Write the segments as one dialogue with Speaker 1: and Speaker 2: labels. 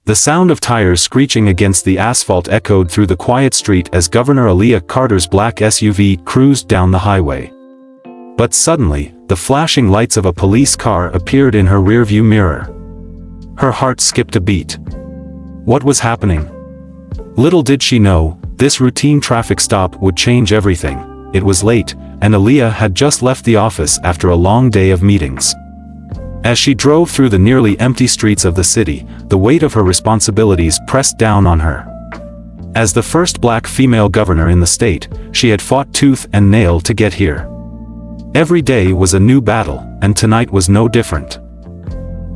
Speaker 1: The sound of tires screeching against the asphalt echoed through the quiet street as Governor Aaliyah Carter's black SUV cruised down the highway. But suddenly, the flashing lights of a police car appeared in her rearview mirror. Her heart skipped a beat. What was happening? Little did she know, this routine traffic stop would change everything. It was late, and Aaliyah had just left the office after a long day of meetings. As she drove through the nearly empty streets of the city, the weight of her responsibilities pressed down on her. As the first black female governor in the state, she had fought tooth and nail to get here. Every day was a new battle, and tonight was no different.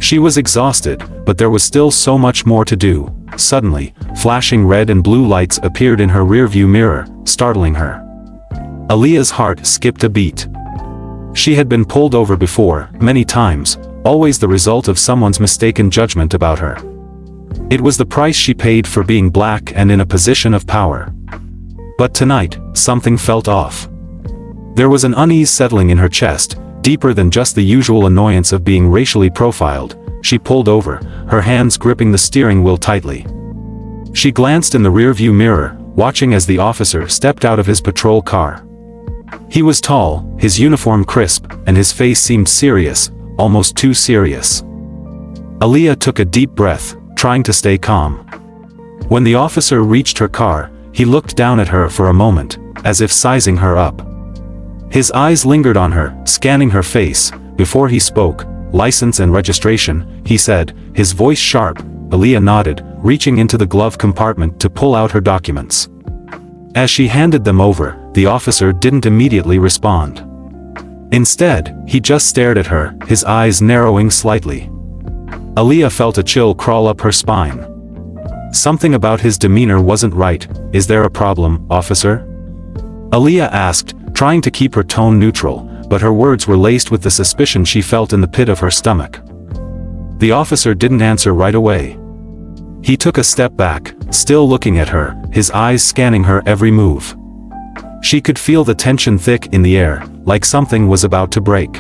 Speaker 1: She was exhausted, but there was still so much more to do. Suddenly, flashing red and blue lights appeared in her rearview mirror, startling her. Aaliyah's heart skipped a beat. She had been pulled over before, many times, always the result of someone's mistaken judgment about her. It was the price she paid for being black and in a position of power. But tonight, something felt off. There was an unease settling in her chest, deeper than just the usual annoyance of being racially profiled. She pulled over, her hands gripping the steering wheel tightly. She glanced in the rearview mirror, watching as the officer stepped out of his patrol car. He was tall, his uniform crisp, and his face seemed serious, almost too serious. Aaliyah took a deep breath, trying to stay calm. When the officer reached her car, he looked down at her for a moment, as if sizing her up. His eyes lingered on her, scanning her face. Before he spoke, "License and registration," he said, his voice sharp. Aaliyah nodded, reaching into the glove compartment to pull out her documents. As she handed them over, the officer didn't immediately respond. Instead, he just stared at her, his eyes narrowing slightly. Aaliyah felt a chill crawl up her spine. Something about his demeanor wasn't right. "Is there a problem, officer?" Aaliyah asked, trying to keep her tone neutral, but her words were laced with the suspicion she felt in the pit of her stomach. The officer didn't answer right away. He took a step back, still looking at her, his eyes scanning her every move. She could feel the tension thick in the air, like something was about to break.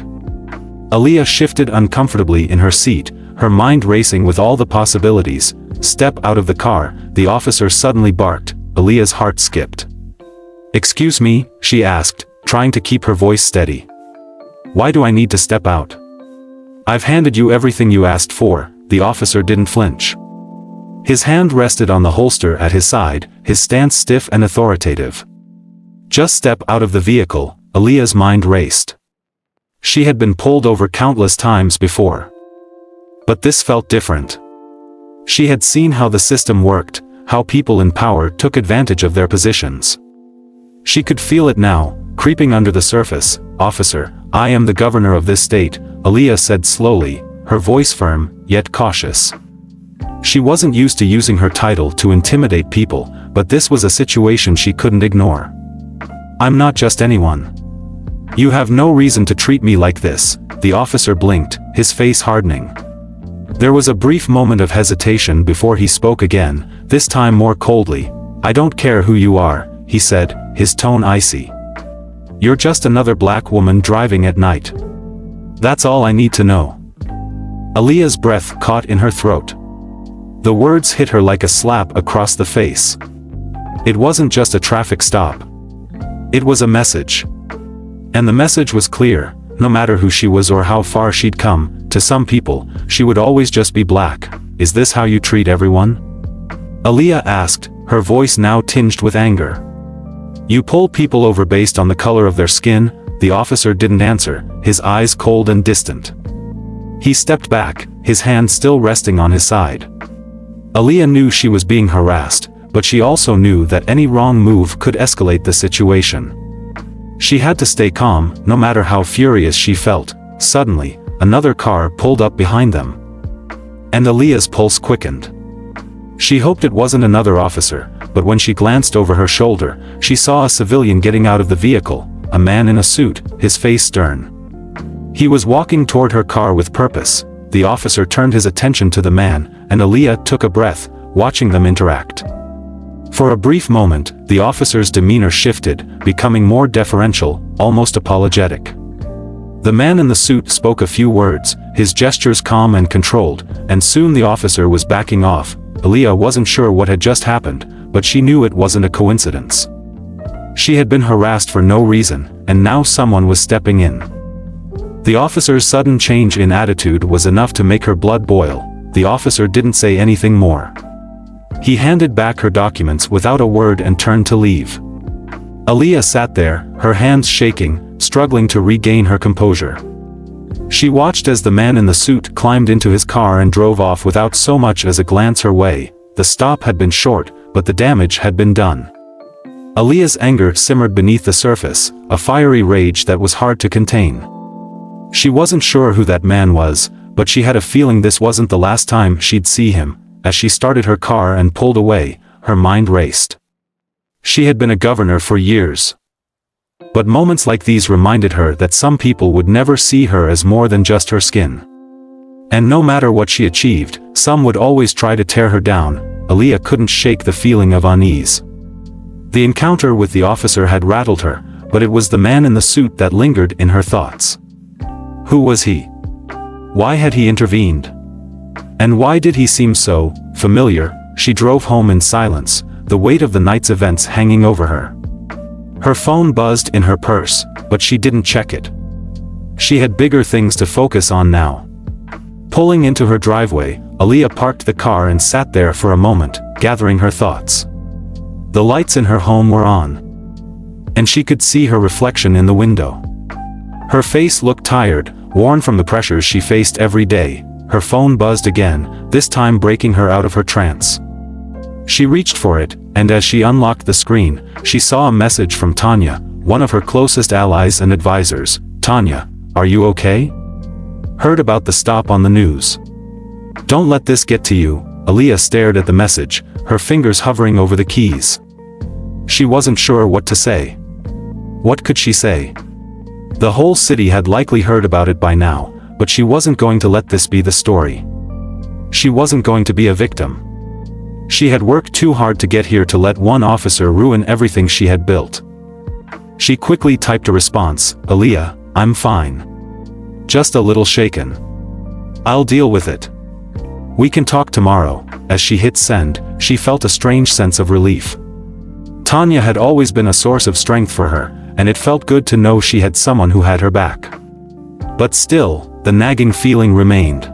Speaker 1: Aaliyah shifted uncomfortably in her seat, her mind racing with all the possibilities. "Step out of the car," the officer suddenly barked. Aaliyah's heart skipped. "Excuse me," she asked, trying to keep her voice steady. "Why do I need to step out? I've handed you everything you asked for." The officer didn't flinch. His hand rested on the holster at his side, his stance stiff and authoritative. "Just step out of the vehicle." Aaliyah's mind raced. She had been pulled over countless times before. But this felt different. She had seen how the system worked, how people in power took advantage of their positions. She could feel it now, creeping under the surface. "Officer, I am the governor of this state," Aaliyah said slowly, her voice firm, yet cautious. She wasn't used to using her title to intimidate people, but this was a situation she couldn't ignore. "I'm not just anyone. You have no reason to treat me like this." The officer blinked, his face hardening. There was a brief moment of hesitation before he spoke again, this time more coldly. "I don't care who you are," he said, his tone icy. "You're just another black woman driving at night. That's all I need to know." Aaliyah's breath caught in her throat. The words hit her like a slap across the face. It wasn't just a traffic stop. It was a message. And the message was clear. No matter who she was or how far she'd come, to some people, she would always just be black. "Is this how you treat everyone?" Aaliyah asked, her voice now tinged with anger. "You pull people over based on the color of their skin?" The officer didn't answer, his eyes cold and distant. He stepped back, his hand still resting on his side. Aaliyah knew she was being harassed, but she also knew that any wrong move could escalate the situation. She had to stay calm, no matter how furious she felt. Suddenly, another car pulled up behind them. And Aaliyah's pulse quickened. She hoped it wasn't another officer, but when she glanced over her shoulder, she saw a civilian getting out of the vehicle, a man in a suit, his face stern. He was walking toward her car with purpose. The officer turned his attention to the man, and Aaliyah took a breath, watching them interact. For a brief moment, the officer's demeanor shifted, becoming more deferential, almost apologetic. The man in the suit spoke a few words, his gestures calm and controlled, and soon the officer was backing off, Aaliyah wasn't sure what had just happened, but she knew it wasn't a coincidence. She had been harassed for no reason, and now someone was stepping in. The officer's sudden change in attitude was enough to make her blood boil. The officer didn't say anything more. He handed back her documents without a word and turned to leave. Aaliyah sat there, her hands shaking, struggling to regain her composure. She watched as the man in the suit climbed into his car and drove off without so much as a glance her way. The stop had been short, but the damage had been done. Aaliyah's anger simmered beneath the surface, a fiery rage that was hard to contain. She wasn't sure who that man was, but she had a feeling this wasn't the last time she'd see him. As she started her car and pulled away, her mind raced. She had been a governor for years. But moments like these reminded her that some people would never see her as more than just her skin. And no matter what she achieved, some would always try to tear her down. Aaliyah couldn't shake the feeling of unease. The encounter with the officer had rattled her, but it was the man in the suit that lingered in her thoughts. Who was he? Why had he intervened? And why did he seem so familiar? She drove home in silence, the weight of the night's events hanging over her. Her phone buzzed in her purse, but she didn't check it. She had bigger things to focus on now. Pulling into her driveway, Aaliyah parked the car and sat there for a moment, gathering her thoughts. The lights in her home were on, and she could see her reflection in the window. Her face looked tired, worn from the pressures she faced every day. Her phone buzzed again, this time breaking her out of her trance. She reached for it, and as she unlocked the screen, she saw a message from Tanya, one of her closest allies and advisors. Tanya, are you okay? Heard about the stop on the news. Don't let this get to you. Aaliyah stared at the message, her fingers hovering over the keys. She wasn't sure what to say. What could she say? The whole city had likely heard about it by now, but she wasn't going to let this be the story. She wasn't going to be a victim. She had worked too hard to get here to let one officer ruin everything she had built. She quickly typed a response, Aaliyah, I'm fine. Just a little shaken. I'll deal with it. We can talk tomorrow. As she hit send, she felt a strange sense of relief. Tanya had always been a source of strength for her, and it felt good to know she had someone who had her back. But still, the nagging feeling remained.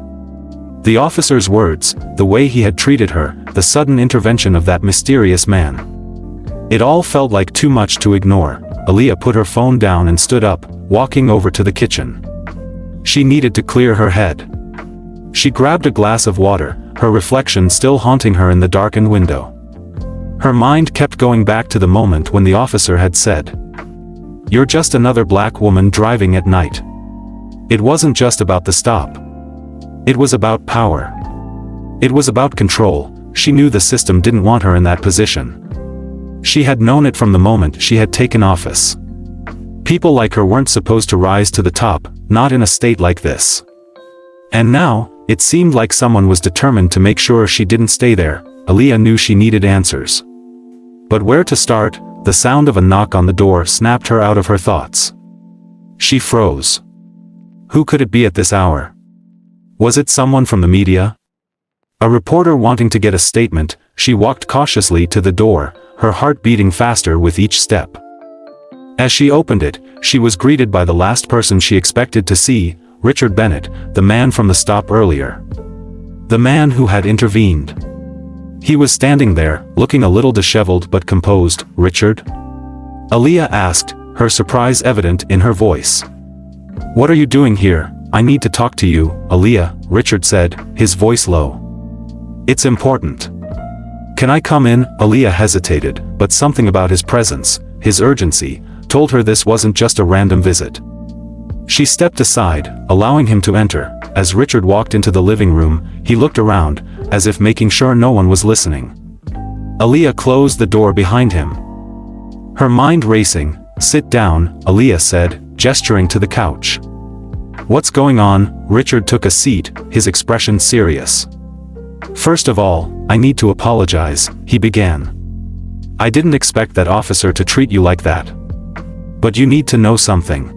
Speaker 1: The officer's words, the way he had treated her, the sudden intervention of that mysterious man. It all felt like too much to ignore. Aaliyah put her phone down and stood up, walking over to the kitchen. She needed to clear her head. She grabbed a glass of water, her reflection still haunting her in the darkened window. Her mind kept going back to the moment when the officer had said, "You're just another black woman driving at night." It wasn't just about the stop. It was about power. It was about control. She knew the system didn't want her in that position. She had known it from the moment she had taken office. People like her weren't supposed to rise to the top, not in a state like this. And now, it seemed like someone was determined to make sure she didn't stay there. Aaliyah knew she needed answers. But where to start? The sound of a knock on the door snapped her out of her thoughts. She froze. Who could it be at this hour? Was it someone from the media? A reporter wanting to get a statement. She walked cautiously to the door, her heart beating faster with each step. As she opened it, she was greeted by the last person she expected to see, Richard Bennett, the man from the stop earlier. The man who had intervened. He was standing there, looking a little disheveled but composed. "Richard?" Aaliyah asked, her surprise evident in her voice. "What are you doing here? I need to talk to you, Aaliyah," Richard said, his voice low. "It's important." "Can I come in?" Aaliyah hesitated, but something about his presence, his urgency, told her this wasn't just a random visit. She stepped aside, allowing him to enter. As Richard walked into the living room, he looked around, as if making sure no one was listening. Aaliyah closed the door behind him. Her mind racing. "Sit down," Aaliyah said, gesturing to the couch. "What's going on?" Richard took a seat, his expression serious. "First of all, I need to apologize," he began. "I didn't expect that officer to treat you like that. But you need to know something.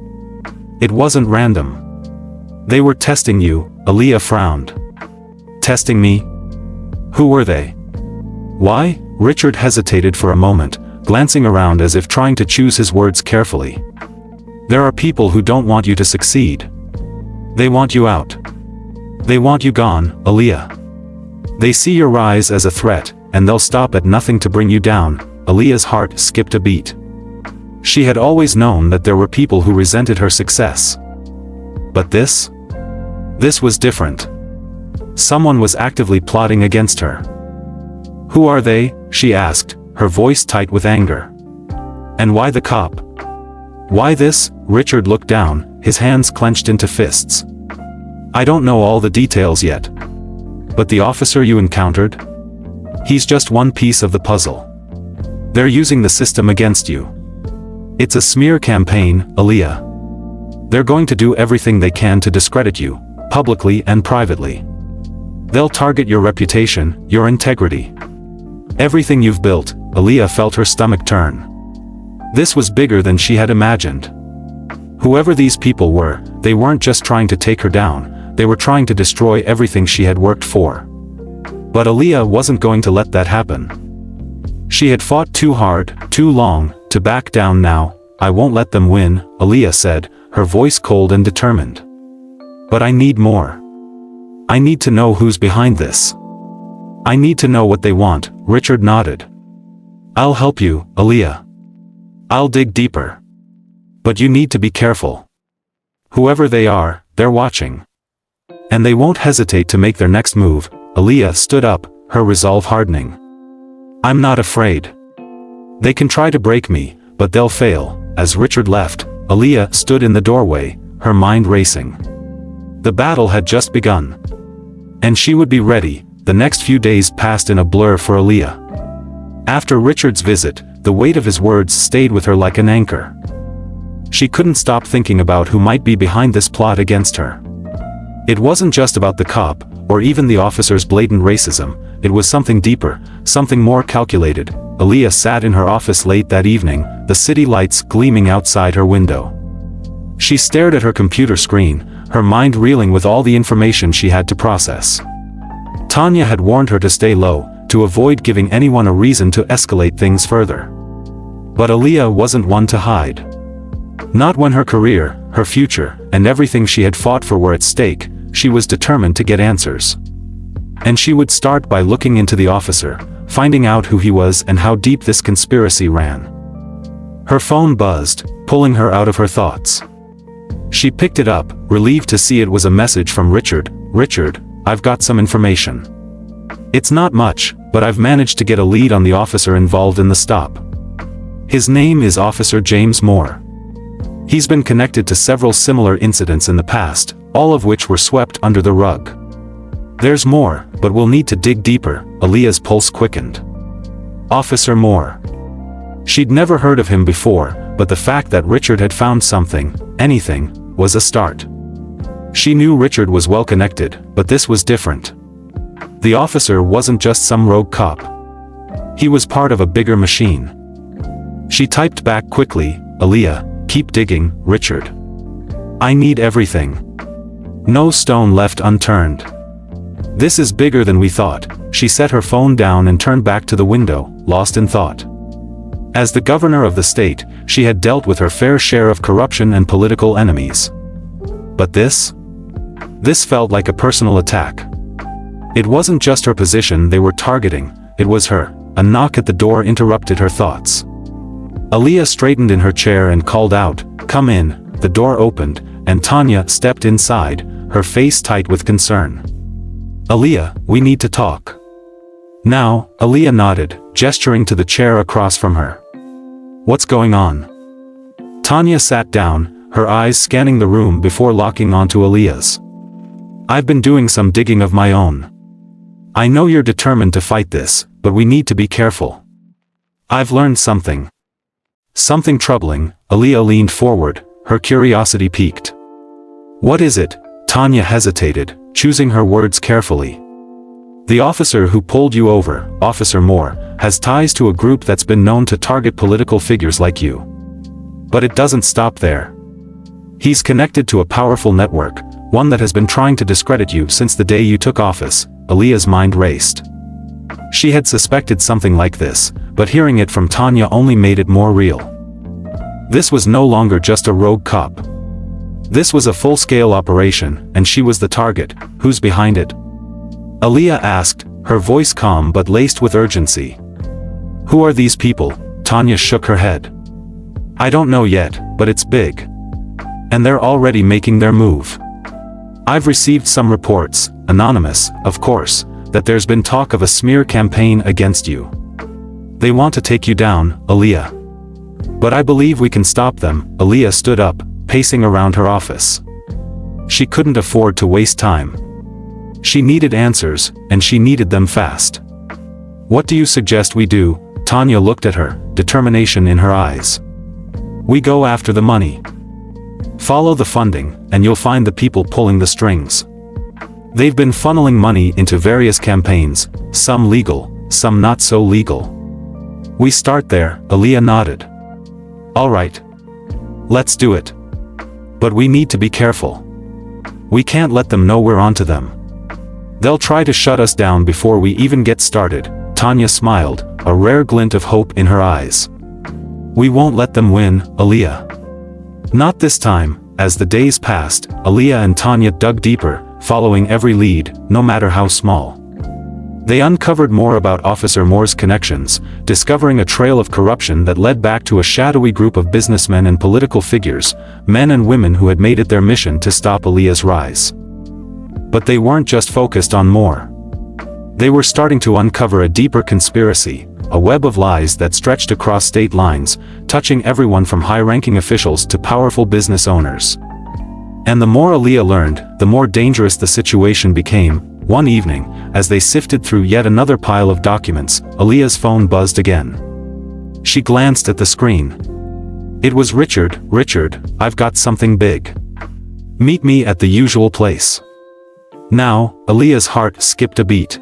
Speaker 1: It wasn't random. They were testing you." Aaliyah frowned. "Testing me? Who were they?" Why? Richard hesitated for a moment, glancing around as if trying to choose his words carefully. There are people who don't want you to succeed. They want you out. They want you gone, Aaliyah. They see your rise as a threat, and they'll stop at nothing to bring you down. Aaliyah's heart skipped a beat. She had always known that there were people who resented her success. But this was different. Someone was actively plotting against her. Who are they? She asked, her voice tight with anger. And why the cop? Why this? Richard looked down, his hands clenched into fists. I don't know all the details yet. But the officer you encountered? He's just one piece of the puzzle. They're using the system against you. It's a smear campaign, Aaliyah. They're going to do everything they can to discredit you, publicly and privately. They'll target your reputation, your integrity. Everything you've built. Aaliyah felt her stomach turn. This was bigger than she had imagined. Whoever these people were, they weren't just trying to take her down, they were trying to destroy everything she had worked for. But Aaliyah wasn't going to let that happen. She had fought too hard, too long, to back down now. I won't let them win, Aaliyah said, her voice cold and determined. But I need more. I need to know who's behind this. I need to know what they want. Richard nodded. I'll help you, Aaliyah. I'll dig deeper. But you need to be careful. Whoever they are, they're watching. And they won't hesitate to make their next move. Aaliyah stood up, her resolve hardening. I'm not afraid. They can try to break me, but they'll fail. As Richard left, Aaliyah stood in the doorway, her mind racing. The battle had just begun. And she would be ready. The next few days passed in a blur for Aaliyah. After Richard's visit, the weight of his words stayed with her like an anchor. She couldn't stop thinking about who might be behind this plot against her. It wasn't just about the cop, or even the officer's blatant racism, it was something deeper, something more calculated. Aaliyah sat in her office late that evening, the city lights gleaming outside her window. She stared at her computer screen, her mind reeling with all the information she had to process. Tanya had warned her to stay low, to avoid giving anyone a reason to escalate things further. But Aaliyah wasn't one to hide. Not when her career, her future, and everything she had fought for were at stake. She was determined to get answers. And she would start by looking into the officer, finding out who he was and how deep this conspiracy ran. Her phone buzzed, pulling her out of her thoughts. She picked it up, relieved to see it was a message from Richard. Richard, I've got some information. It's not much, but I've managed to get a lead on the officer involved in the stop. His name is Officer James Moore. He's been connected to several similar incidents in the past, all of which were swept under the rug. There's more, but we'll need to dig deeper. Aaliyah's pulse quickened. Officer Moore. She'd never heard of him before, but the fact that Richard had found something, anything, was a start. She knew Richard was well connected, but this was different. The officer wasn't just some rogue cop. He was part of a bigger machine. She typed back quickly, Aaliyah, keep digging, Richard. I need everything. No stone left unturned. This is bigger than we thought. She set her phone down and turned back to the window, lost in thought. As the governor of the state, she had dealt with her fair share of corruption and political enemies. But this felt like a personal attack. It wasn't just her position they were targeting, it was her. A knock at the door interrupted her thoughts. Aaliyah straightened in her chair and called out, "Come in." The door opened, and Tanya stepped inside, her face tight with concern. "Aaliyah, we need to talk." "Now," Aaliyah nodded, gesturing to the chair across from her. "What's going on?" Tanya sat down, her eyes scanning the room before locking onto Aaliyah's. "I've been doing some digging of my own. I know you're determined to fight this, but we need to be careful. I've learned something. Something troubling." Aaliyah leaned forward, her curiosity piqued. "What is it?" Tanya hesitated, choosing her words carefully. "The officer who pulled you over, Officer Moore, has ties to a group that's been known to target political figures like you. But it doesn't stop there. He's connected to a powerful network, one that has been trying to discredit you since the day you took office." Aaliyah's mind raced. She had suspected something like this, but hearing it from Tanya only made it more real. This was no longer just a rogue cop. This was a full-scale operation, and she was the target. Who's behind it? Aaliyah asked, her voice calm but laced with urgency. Who are these people? Tanya shook her head. I don't know yet, but it's big. And they're already making their move. I've received some reports, anonymous, of course, that there's been talk of a smear campaign against you. They want to take you down, Aaliyah. But I believe we can stop them. Aaliyah stood up, pacing around her office. She couldn't afford to waste time. She needed answers, and she needed them fast. What do you suggest we do? Tanya looked at her, determination in her eyes. We go after the money. Follow the funding, and you'll find the people pulling the strings. They've been funneling money into various campaigns, some legal, some not so legal. We start there, Aaliyah nodded. All right. Let's do it. But we need to be careful. We can't let them know we're onto them. They'll try to shut us down before we even get started. Tanya smiled, a rare glint of hope in her eyes. We won't let them win, Aaliyah. Not this time. As the days passed, Aaliyah and Tanya dug deeper, following every lead, no matter how small. They uncovered more about Officer Moore's connections, discovering a trail of corruption that led back to a shadowy group of businessmen and political figures, men and women who had made it their mission to stop Aaliyah's rise. But they weren't just focused on Moore. They were starting to uncover a deeper conspiracy, a web of lies that stretched across state lines, touching everyone from high-ranking officials to powerful business owners. And the more Aaliyah learned, the more dangerous the situation became. One evening, as they sifted through yet another pile of documents, Aaliyah's phone buzzed again. She glanced at the screen. It was Richard. Richard, I've got something big. Meet me at the usual place. Now, Aaliyah's heart skipped a beat.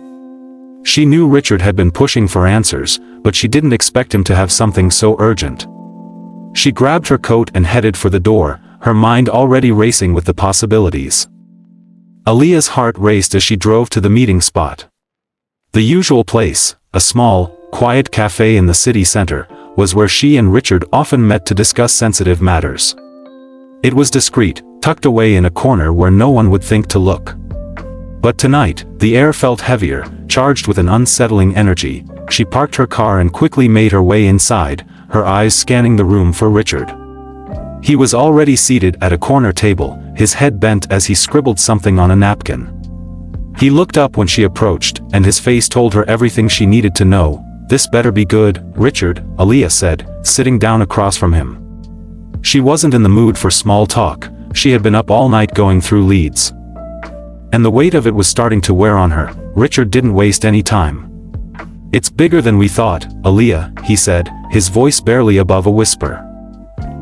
Speaker 1: She knew Richard had been pushing for answers, but she didn't expect him to have something so urgent. She grabbed her coat and headed for the door, her mind already racing with the possibilities. Aaliyah's heart raced as she drove to the meeting spot. The usual place, a small, quiet cafe in the city center, was where she and Richard often met to discuss sensitive matters. It was discreet, tucked away in a corner where no one would think to look. But tonight, the air felt heavier, charged with an unsettling energy. She parked her car and quickly made her way inside, her eyes scanning the room for Richard. He was already seated at a corner table, his head bent as he scribbled something on a napkin. He looked up when she approached, and his face told her everything she needed to know. This better be good, Richard, Aaliyah said, sitting down across from him. She wasn't in the mood for small talk. She had been up all night going through leads. And the weight of it was starting to wear on her. Richard didn't waste any time. It's bigger than we thought, Aaliyah, he said, his voice barely above a whisper.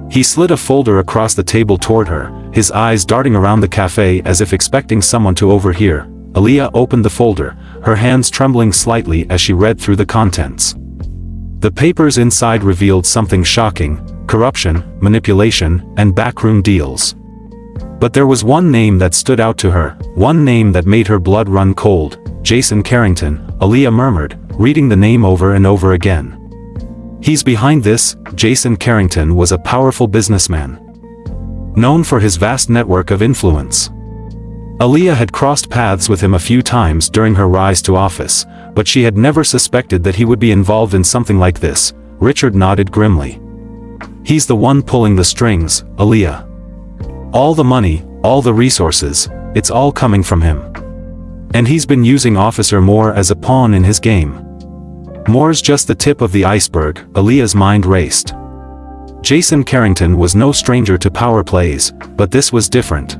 Speaker 1: He slid a folder across the table toward her, his eyes darting around the cafe as if expecting someone to overhear. Aaliyah opened the folder, her hands trembling slightly as she read through the contents. The papers inside revealed something shocking: corruption, manipulation, and backroom deals. But there was one name that stood out to her, one name that made her blood run cold. Jason Carrington, Aaliyah murmured, reading the name over and over again. He's behind this. Jason Carrington was a powerful businessman, known for his vast network of influence. Aaliyah had crossed paths with him a few times during her rise to office, but she had never suspected that he would be involved in something like this. Richard nodded grimly. He's the one pulling the strings, Aaliyah. All the money, all the resources, it's all coming from him. And he's been using Officer Moore as a pawn in his game. Moore's just the tip of the iceberg, Aaliyah's mind raced. Jason Carrington was no stranger to power plays, but this was different.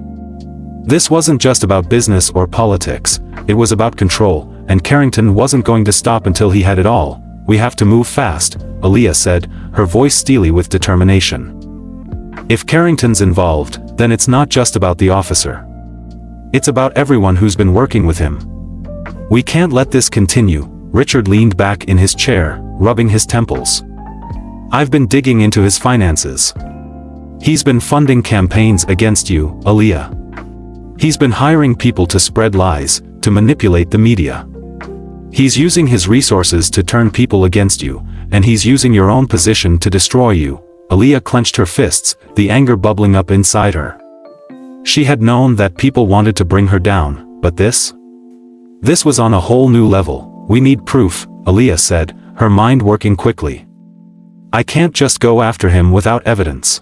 Speaker 1: This wasn't just about business or politics, it was about control, and Carrington wasn't going to stop until he had it all. We have to move fast, Aaliyah said, her voice steely with determination. If Carrington's involved, then it's not just about the officer. It's about everyone who's been working with him. We can't let this continue. Richard leaned back in his chair, rubbing his temples. I've been digging into his finances. He's been funding campaigns against you, Aaliyah. He's been hiring people to spread lies, to manipulate the media. He's using his resources to turn people against you, and he's using your own position to destroy you. Aaliyah clenched her fists, the anger bubbling up inside her. She had known that people wanted to bring her down, but this was on a whole new level. We need proof, Aaliyah said, her mind working quickly. I can't just go after him without evidence.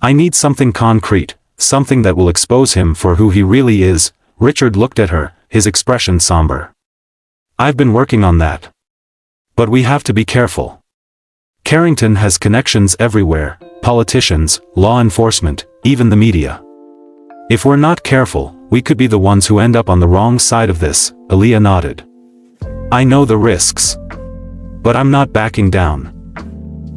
Speaker 1: I need something concrete, something that will expose him for who he really is. Richard looked at her, his expression somber. I've been working on that. But we have to be careful. Carrington has connections everywhere, politicians, law enforcement, even the media. If we're not careful, we could be the ones who end up on the wrong side of this, Aaliyah nodded. I know the risks. But I'm not backing down.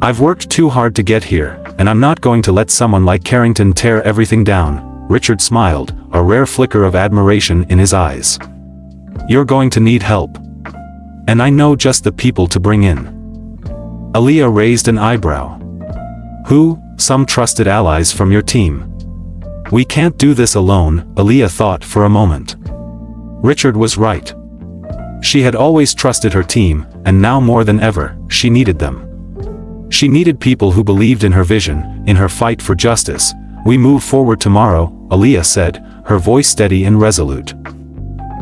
Speaker 1: I've worked too hard to get here, and I'm not going to let someone like Carrington tear everything down. Richard smiled, a rare flicker of admiration in his eyes. You're going to need help. And I know just the people to bring in. Aaliyah raised an eyebrow. Who? Some trusted allies from your team. We can't do this alone, Aaliyah thought for a moment. Richard was right. She had always trusted her team, and now more than ever, she needed them. She needed people who believed in her vision, in her fight for justice. We move forward tomorrow, Aaliyah said, her voice steady and resolute.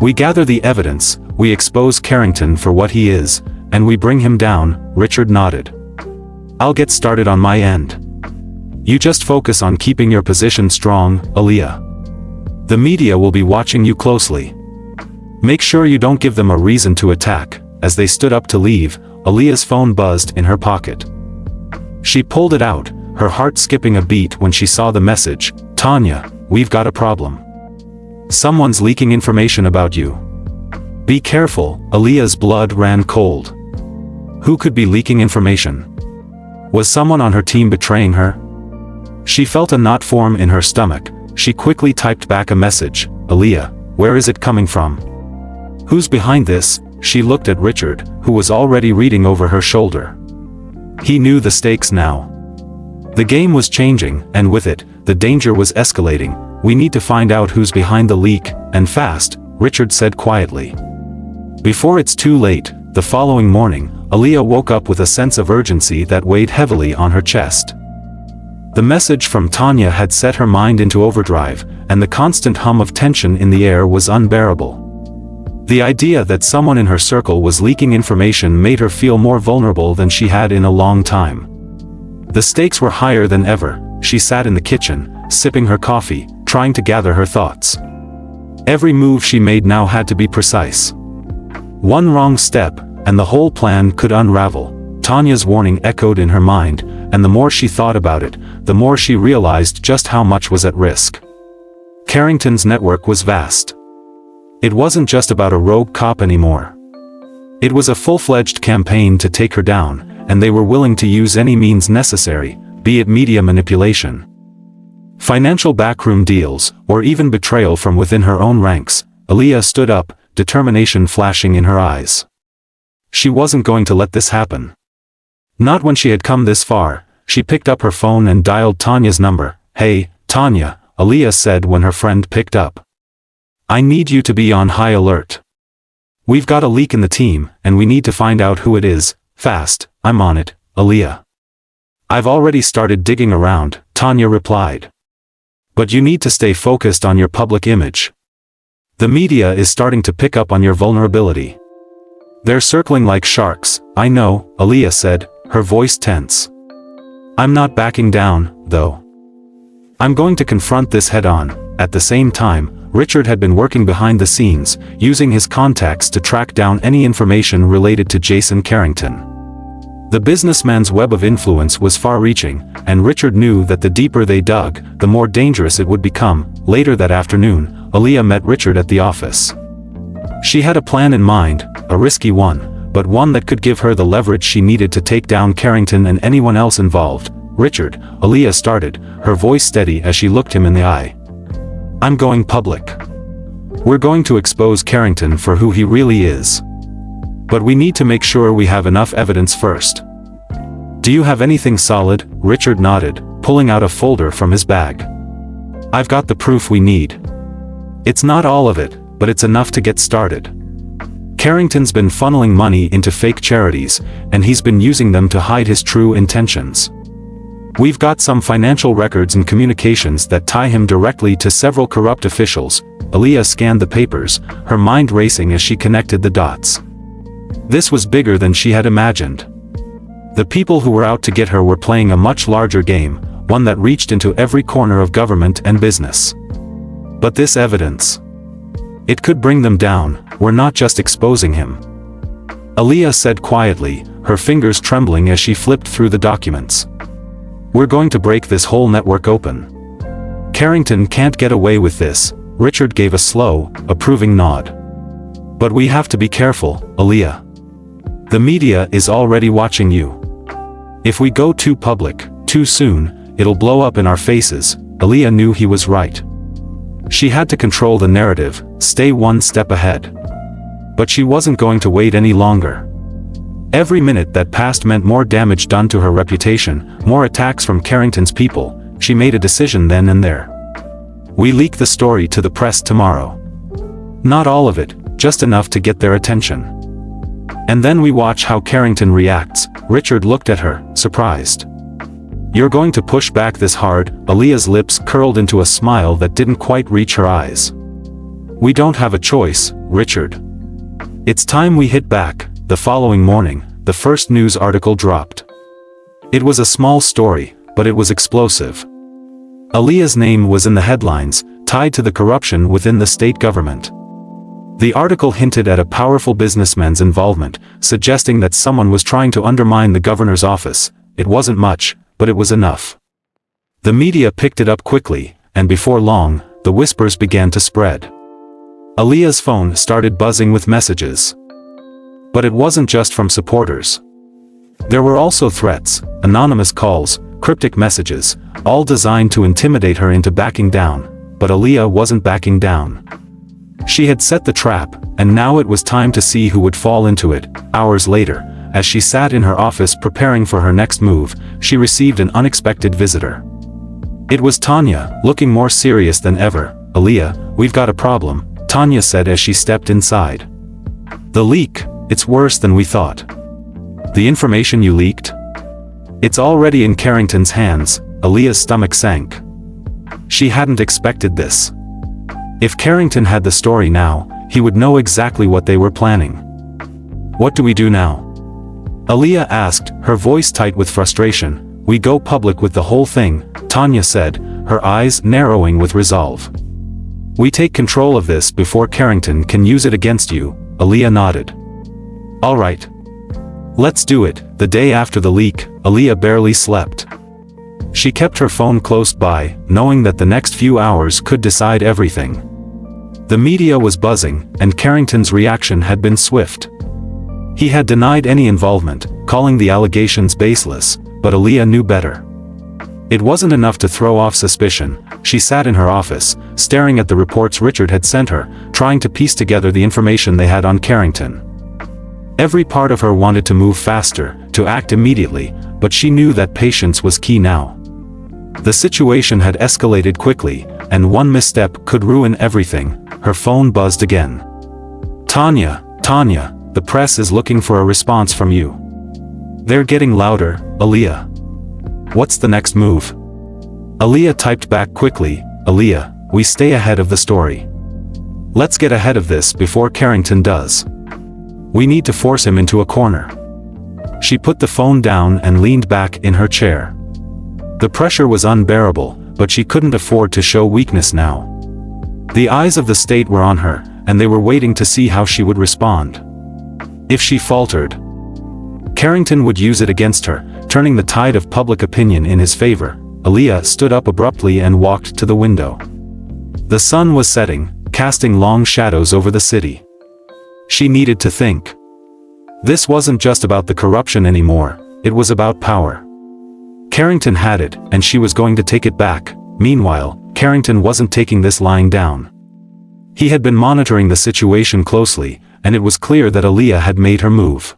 Speaker 1: We gather the evidence, we expose Carrington for what he is, and we bring him down. Richard nodded. I'll get started on my end. You just focus on keeping your position strong, Aaliyah. The media will be watching you closely. Make sure you don't give them a reason to attack. As they stood up to leave, Aaliyah's phone buzzed in her pocket. She pulled it out, her heart skipping a beat when she saw the message. Tanya, we've got a problem. Someone's leaking information about you. Be careful. Aaliyah's blood ran cold. Who could be leaking information? Was someone on her team betraying her? She felt a knot form in her stomach. She quickly typed back a message. Aaliyah, where is it coming from? Who's behind this? She looked at Richard, who was already reading over her shoulder. He knew the stakes now. The game was changing, and with it, the danger was escalating. We need to find out who's behind the leak, and fast, Richard said quietly. Before it's too late, the following morning, Aaliyah woke up with a sense of urgency that weighed heavily on her chest. The message from Tanya had set her mind into overdrive, and the constant hum of tension in the air was unbearable. The idea that someone in her circle was leaking information made her feel more vulnerable than she had in a long time. The stakes were higher than ever. She sat in the kitchen, sipping her coffee, trying to gather her thoughts. Every move she made now had to be precise. One wrong step, and the whole plan could unravel. Tanya's warning echoed in her mind, and the more she thought about it, the more she realized just how much was at risk. Carrington's network was vast. It wasn't just about a rogue cop anymore. It was a full-fledged campaign to take her down, and they were willing to use any means necessary, be it media manipulation, financial backroom deals, or even betrayal from within her own ranks. Aaliyah stood up, determination flashing in her eyes. She wasn't going to let this happen. Not when she had come this far. She picked up her phone and dialed Tanya's number. Hey, Tanya, Aaliyah said when her friend picked up. I need you to be on high alert. We've got a leak in the team, and we need to find out who it is, fast. I'm on it, Aaliyah. I've already started digging around, Tanya replied. But you need to stay focused on your public image. The media is starting to pick up on your vulnerability. They're circling like sharks. I know, Aaliyah said, her voice tense. I'm not backing down, though. I'm going to confront this head-on. At the same time, Richard had been working behind the scenes, using his contacts to track down any information related to Jason Carrington. The businessman's web of influence was far-reaching, and Richard knew that the deeper they dug, the more dangerous it would become. Later that afternoon, Aaliyah met Richard at the office. She had a plan in mind, a risky one, but one that could give her the leverage she needed to take down Carrington and anyone else involved. Richard, Aaliyah started, her voice steady as she looked him in the eye. I'm going public. We're going to expose Carrington for who he really is. But we need to make sure we have enough evidence first. Do you have anything solid? Richard nodded, pulling out a folder from his bag. I've got the proof we need. It's not all of it, but it's enough to get started. Carrington's been funneling money into fake charities, and he's been using them to hide his true intentions. We've got some financial records and communications that tie him directly to several corrupt officials. Aaliyah scanned the papers, her mind racing as she connected the dots. This was bigger than she had imagined. The people who were out to get her were playing a much larger game, one that reached into every corner of government and business. But this evidence, it could bring them down. We're not just exposing him. Aaliyah said quietly, her fingers trembling as she flipped through the documents. We're going to break this whole network open. Carrington can't get away with this. Richard gave a slow, approving nod. But we have to be careful, Aaliyah. The media is already watching you. If we go too public, too soon, it'll blow up in our faces. Aaliyah knew he was right. She had to control the narrative, stay one step ahead. But she wasn't going to wait any longer. Every minute that passed meant more damage done to her reputation, more attacks from Carrington's people. She made a decision then and there. We leak the story to the press tomorrow. Not all of it, just enough to get their attention. And then we watch how Carrington reacts. Richard looked at her, surprised. You're going to push back this hard? Aaliyah's lips curled into a smile that didn't quite reach her eyes. We don't have a choice, Richard. It's time we hit back. The following morning, the first news article dropped. It was a small story, but it was explosive. Aaliyah's name was in the headlines, tied to the corruption within the state government. The article hinted at a powerful businessman's involvement, suggesting that someone was trying to undermine the governor's office. It wasn't much, but it was enough. The media picked it up quickly, and before long, the whispers began to spread. Aaliyah's phone started buzzing with messages. But it wasn't just from supporters. There were also threats, anonymous calls, cryptic messages, all designed to intimidate her into backing down. But Aaliyah wasn't backing down. She had set the trap, and now it was time to see who would fall into it. Hours later, as she sat in her office preparing for her next move, she received an unexpected visitor. It was Tanya, looking more serious than ever. Aaliyah, we've got a problem, Tanya said as she stepped inside. The leak. It's worse than we thought. The information you leaked? It's already in Carrington's hands. Aaliyah's stomach sank. She hadn't expected this. If Carrington had the story now, he would know exactly what they were planning. What do we do now? Aaliyah asked, her voice tight with frustration. We go public with the whole thing, Tanya said, her eyes narrowing with resolve. We take control of this before Carrington can use it against you. Aaliyah nodded. All right. Let's do it. The day after the leak, Aaliyah barely slept. She kept her phone close by, knowing that the next few hours could decide everything. The media was buzzing, and Carrington's reaction had been swift. He had denied any involvement, calling the allegations baseless, but Aaliyah knew better. It wasn't enough to throw off suspicion. She sat in her office, staring at the reports Richard had sent her, trying to piece together the information they had on Carrington. Every part of her wanted to move faster, to act immediately, but she knew that patience was key now. The situation had escalated quickly, and one misstep could ruin everything. Her phone buzzed again. Tanya, the press is looking for a response from you. They're getting louder, Aaliyah. What's the next move? Aaliyah typed back quickly, Aaliyah, we stay ahead of the story. Let's get ahead of this before Carrington does. We need to force him into a corner. She put the phone down and leaned back in her chair. The pressure was unbearable, but she couldn't afford to show weakness now. The eyes of the state were on her, and they were waiting to see how she would respond. If she faltered, Carrington would use it against her, turning the tide of public opinion in his favor. Aaliyah stood up abruptly and walked to the window. The sun was setting, casting long shadows over the city. She needed to think. This wasn't just about the corruption anymore, it was about power. Carrington had it, and she was going to take it back. Meanwhile, Carrington wasn't taking this lying down. He had been monitoring the situation closely, and it was clear that Aaliyah had made her move.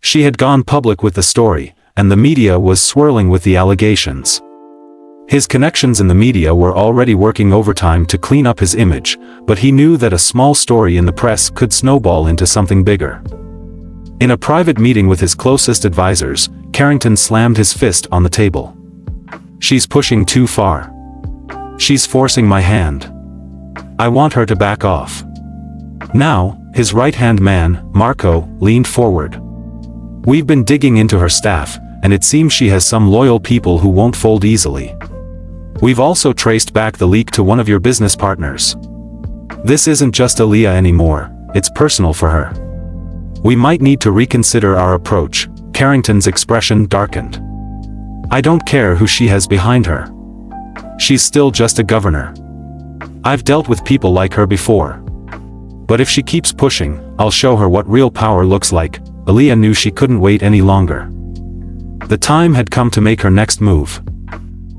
Speaker 1: She had gone public with the story, and the media was swirling with the allegations. His connections in the media were already working overtime to clean up his image, but he knew that a small story in the press could snowball into something bigger. In a private meeting with his closest advisors, Carrington slammed his fist on the table. "She's pushing too far. She's forcing my hand. I want her to back off." Now, his right-hand man, Marco, leaned forward. "We've been digging into her staff, and it seems she has some loyal people who won't fold easily. We've also traced back the leak to one of your business partners. This isn't just Aaliyah anymore, it's personal for her. We might need to reconsider our approach." Carrington's expression darkened. "I don't care who she has behind her. She's still just a governor. I've dealt with people like her before. But if she keeps pushing, I'll show her what real power looks like." Aaliyah knew she couldn't wait any longer. The time had come to make her next move.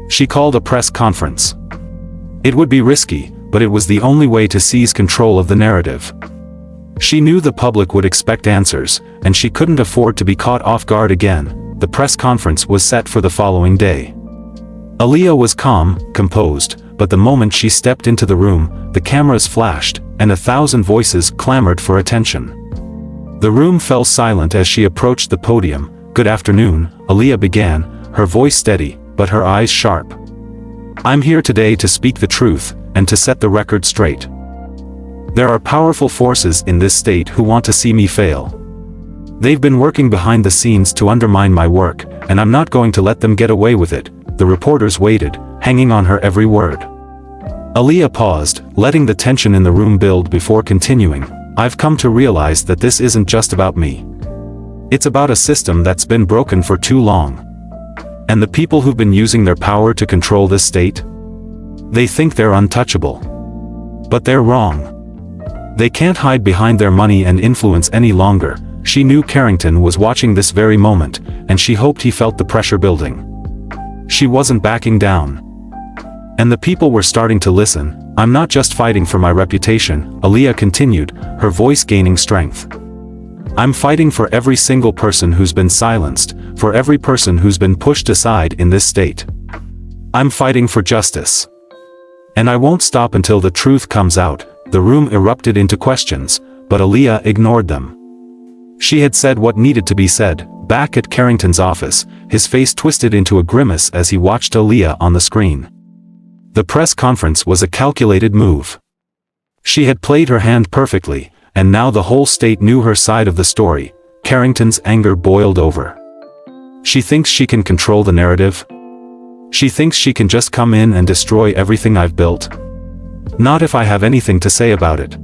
Speaker 1: She called a press conference. It would be risky, but it was the only way to seize control of the narrative. She knew the public would expect answers, and she couldn't afford to be caught off guard again. The press conference was set for the following day. Aaliyah was calm, composed, but the moment she stepped into the room, the cameras flashed, and 1,000 voices clamored for attention. The room fell silent as she approached the podium. "Good afternoon," Aaliyah began, her voice steady, but her eyes sharp. "I'm here today to speak the truth, and to set the record straight. There are powerful forces in this state who want to see me fail. They've been working behind the scenes to undermine my work, and I'm not going to let them get away with it." The reporters waited, hanging on her every word. Aaliyah paused, letting the tension in the room build before continuing. "I've come to realize that this isn't just about me. It's about a system that's been broken for too long. And the people who've been using their power to control this state? They think they're untouchable. But they're wrong. They can't hide behind their money and influence any longer." She knew Carrington was watching this very moment, and she hoped he felt the pressure building. She wasn't backing down. And the people were starting to listen. "I'm not just fighting for my reputation," Aaliyah continued, her voice gaining strength. "I'm fighting for every single person who's been silenced, for every person who's been pushed aside in this state. I'm fighting for justice. And I won't stop until the truth comes out." The room erupted into questions, but Aaliyah ignored them. She had said what needed to be said. Back at Carrington's office, his face twisted into a grimace as he watched Aaliyah on the screen. The press conference was a calculated move. She had played her hand perfectly, and now the whole state knew her side of the story. Carrington's anger boiled over. She thinks she can control the narrative? She thinks she can just come in and destroy everything I've built? Not if I have anything to say about it.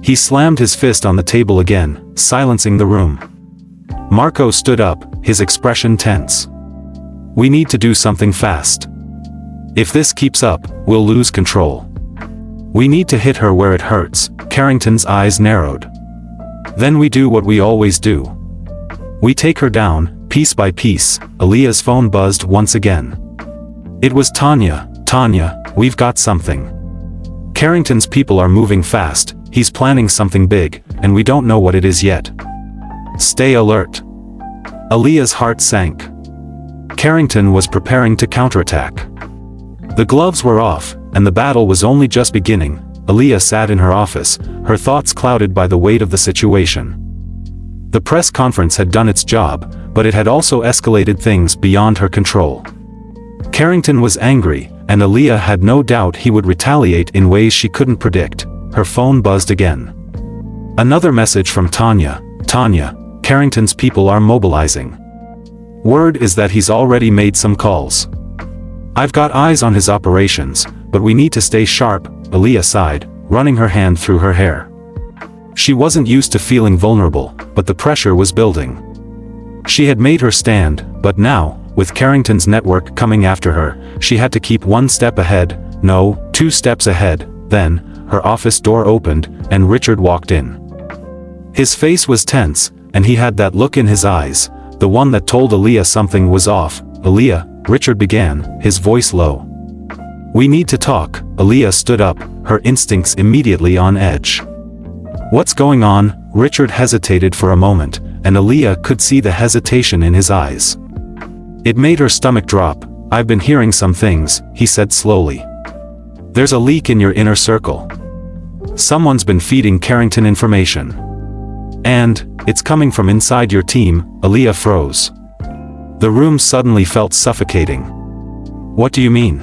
Speaker 1: He slammed his fist on the table again, silencing the room. Marco stood up, his expression tense. "We need to do something fast. If this keeps up, we'll lose control. We need to hit her where it hurts." Carrington's eyes narrowed. "Then we do what we always do. We take her down, piece by piece." Aaliyah's phone buzzed once again. It was Tanya. "Tanya, we've got something. Carrington's people are moving fast, he's planning something big, and we don't know what it is yet. Stay alert." Aaliyah's heart sank. Carrington was preparing to counterattack. The gloves were off, and the battle was only just beginning. Aaliyah sat in her office, her thoughts clouded by the weight of the situation. The press conference had done its job, but it had also escalated things beyond her control. Carrington was angry, and Aaliyah had no doubt he would retaliate in ways she couldn't predict. Her phone buzzed again. Another message from Tanya. "Tanya, Carrington's people are mobilizing. Word is that he's already made some calls. I've got eyes on his operations, but we need to stay sharp." Aaliyah sighed, running her hand through her hair. She wasn't used to feeling vulnerable, but the pressure was building. She had made her stand, but now, with Carrington's network coming after her, she had to keep one step ahead, no, 2 steps ahead. Then, her office door opened, and Richard walked in. His face was tense, and he had that look in his eyes, the one that told Aaliyah something was off. "Aaliyah," Richard began, his voice low. "We need to talk." Aaliyah stood up, her instincts immediately on edge. "What's going on?" Richard hesitated for a moment, and Aaliyah could see the hesitation in his eyes. It made her stomach drop. I've been hearing some things, he said slowly. There's a leak in your inner circle. Someone's been feeding Carrington information. And, it's coming from inside your team. Aaliyah froze. The room suddenly felt suffocating. What do you mean?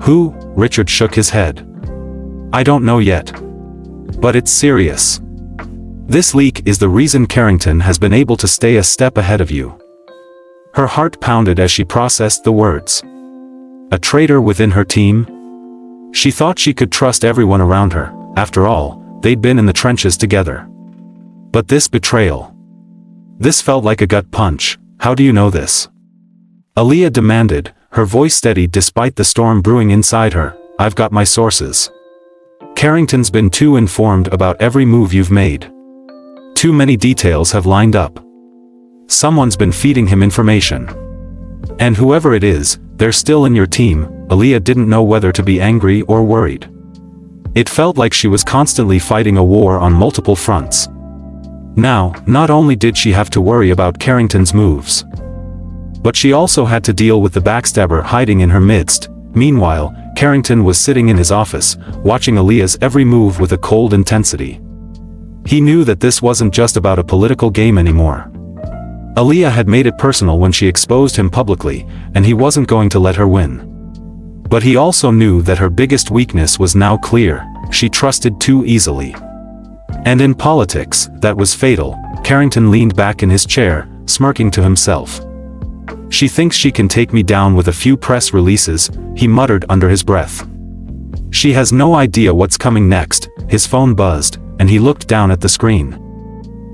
Speaker 1: Who? Richard shook his head. I don't know yet. But it's serious. This leak is the reason Carrington has been able to stay a step ahead of you. Her heart pounded as she processed the words. A traitor within her team? She thought she could trust everyone around her. After all, they'd been in the trenches together. But this betrayal. This felt like a gut punch. How do you know this? Aaliyah demanded, her voice steady despite the storm brewing inside her. I've got my sources. Carrington's been too informed about every move you've made. Too many details have lined up. Someone's been feeding him information. And whoever it is, they're still in your team. Aaliyah didn't know whether to be angry or worried. It felt like she was constantly fighting a war on multiple fronts. Now, not only did she have to worry about Carrington's moves, but she also had to deal with the backstabber hiding in her midst. Meanwhile, Carrington was sitting in his office, watching Aaliyah's every move with a cold intensity. He knew that this wasn't just about a political game anymore. Aaliyah had made it personal when she exposed him publicly, and he wasn't going to let her win. But he also knew that her biggest weakness was now clear: she trusted too easily. And in politics, that was fatal. Carrington leaned back in his chair, smirking to himself. She thinks she can take me down with a few press releases, he muttered under his breath. She has no idea what's coming next. His phone buzzed, and he looked down at the screen.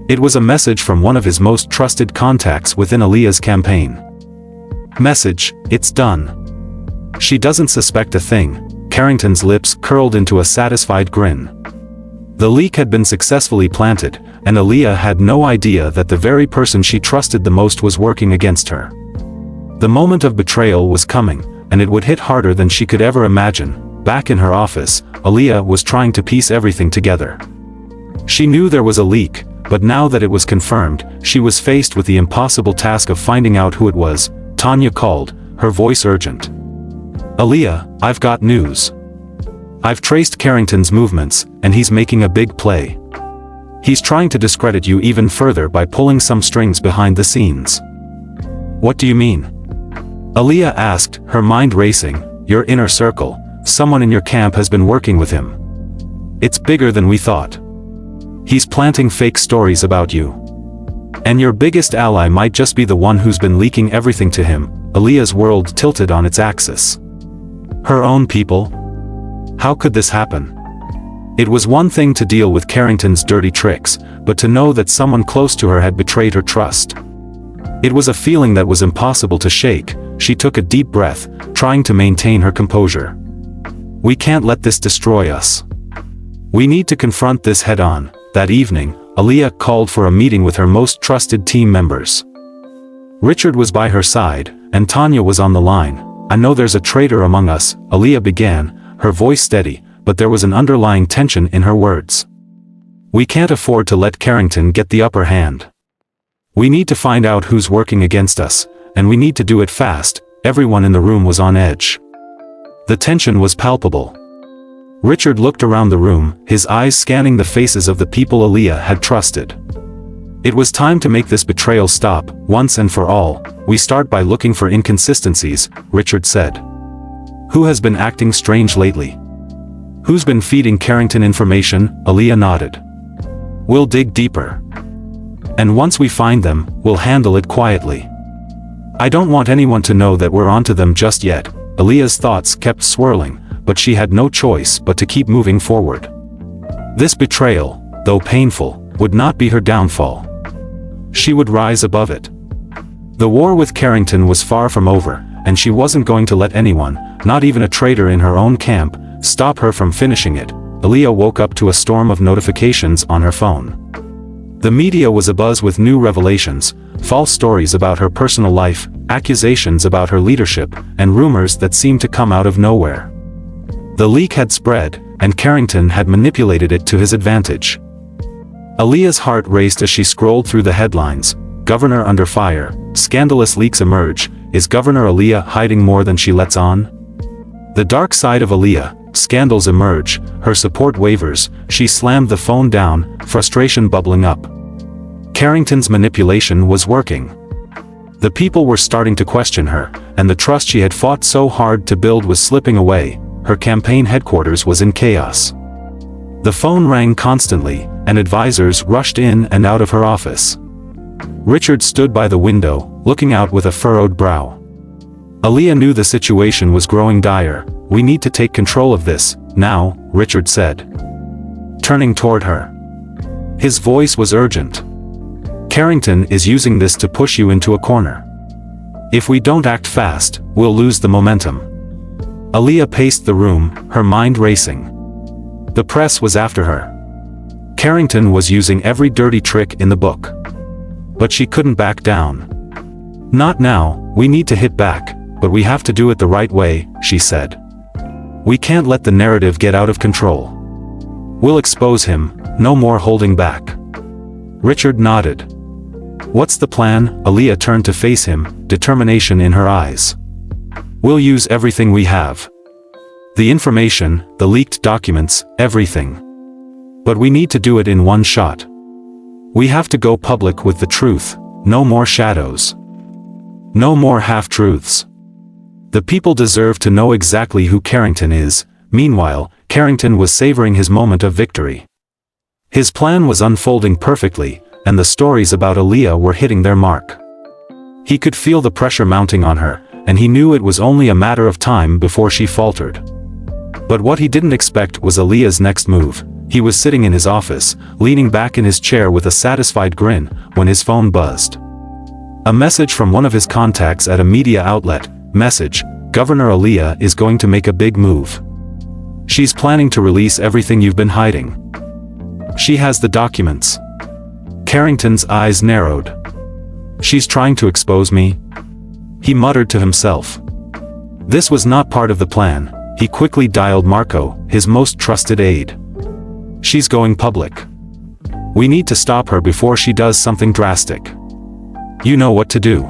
Speaker 1: It was a message from one of his most trusted contacts within Aaliyah's campaign. Message: it's done. She doesn't suspect a thing. Carrington's lips curled into a satisfied grin. The leak had been successfully planted, and Aaliyah had no idea that the very person she trusted the most was working against her. The moment of betrayal was coming, and it would hit harder than she could ever imagine. Back in her office, Aaliyah was trying to piece everything together. She knew there was a leak, but now that it was confirmed, she was faced with the impossible task of finding out who it was. Tanya called, her voice urgent. Aaliyah, I've got news. I've traced Carrington's movements, and he's making a big play. He's trying to discredit you even further by pulling some strings behind the scenes. What do you mean? Aaliyah asked, her mind racing. Your inner circle, someone in your camp has been working with him. It's bigger than we thought. He's planting fake stories about you. And your biggest ally might just be the one who's been leaking everything to him. Aaliyah's world tilted on its axis. Her own people? How could this happen? It was one thing to deal with Carrington's dirty tricks, but to know that someone close to her had betrayed her trust. It was a feeling that was impossible to shake. She took a deep breath, trying to maintain her composure. We can't let this destroy us. We need to confront this head-on. That evening, Aaliyah called for a meeting with her most trusted team members. Richard was by her side, and Tanya was on the line. I know there's a traitor among us, Aaliyah began, her voice steady, but there was an underlying tension in her words. We can't afford to let Carrington get the upper hand. We need to find out who's working against us, and we need to do it fast. Everyone in the room was on edge. The tension was palpable. Richard looked around the room, his eyes scanning the faces of the people Aaliyah had trusted. It was time to make this betrayal stop, once and for all. We start by looking for inconsistencies, Richard said. Who has been acting strange lately? Who's been feeding Carrington information? Aaliyah nodded. We'll dig deeper. And once we find them, we'll handle it quietly. I don't want anyone to know that we're onto them just yet. Aaliyah's thoughts kept swirling, but she had no choice but to keep moving forward. This betrayal, though painful, would not be her downfall. She would rise above it. The war with Carrington was far from over, and she wasn't going to let anyone, not even a traitor in her own camp, stop her from finishing it. Aaliyah woke up to a storm of notifications on her phone. The media was abuzz with new revelations, false stories about her personal life, accusations about her leadership, and rumors that seemed to come out of nowhere. The leak had spread, and Carrington had manipulated it to his advantage. Aaliyah's heart raced as she scrolled through the headlines. Governor under fire, scandalous leaks emerge, is Governor Aaliyah hiding more than she lets on? The dark side of Aaliyah, scandals emerge, her support wavers, she slammed the phone down, frustration bubbling up. Carrington's manipulation was working. The people were starting to question her, and the trust she had fought so hard to build was slipping away. Her campaign headquarters was in chaos. The phone rang constantly, and advisors rushed in and out of her office. Richard stood by the window, looking out with a furrowed brow. Aaliyah knew the situation was growing dire. We need to take control of this, now, Richard said, turning toward her. His voice was urgent. Carrington is using this to push you into a corner. If we don't act fast, we'll lose the momentum. Aaliyah paced the room, her mind racing. The press was after her. Carrington was using every dirty trick in the book. But she couldn't back down. Not now, we need to hit back, but we have to do it the right way, she said. We can't let the narrative get out of control. We'll expose him, no more holding back. Richard nodded. What's the plan? Aaliyah turned to face him, determination in her eyes. We'll use everything we have. The information, the leaked documents, everything. But we need to do it in one shot. We have to go public with the truth, no more shadows. No more half-truths. The people deserve to know exactly who Carrington is. Meanwhile, Carrington was savoring his moment of victory. His plan was unfolding perfectly, and the stories about Aaliyah were hitting their mark. He could feel the pressure mounting on her, and he knew it was only a matter of time before she faltered. But what he didn't expect was Aaliyah's next move. He was sitting in his office, leaning back in his chair with a satisfied grin, when his phone buzzed. A message from one of his contacts at a media outlet. Message: Governor Aaliyah is going to make a big move. She's planning to release everything you've been hiding. She has the documents. Carrington's eyes narrowed. She's trying to expose me? He muttered to himself. This was not part of the plan. He quickly dialed Marco, his most trusted aide. She's going public. We need to stop her before she does something drastic. You know what to do.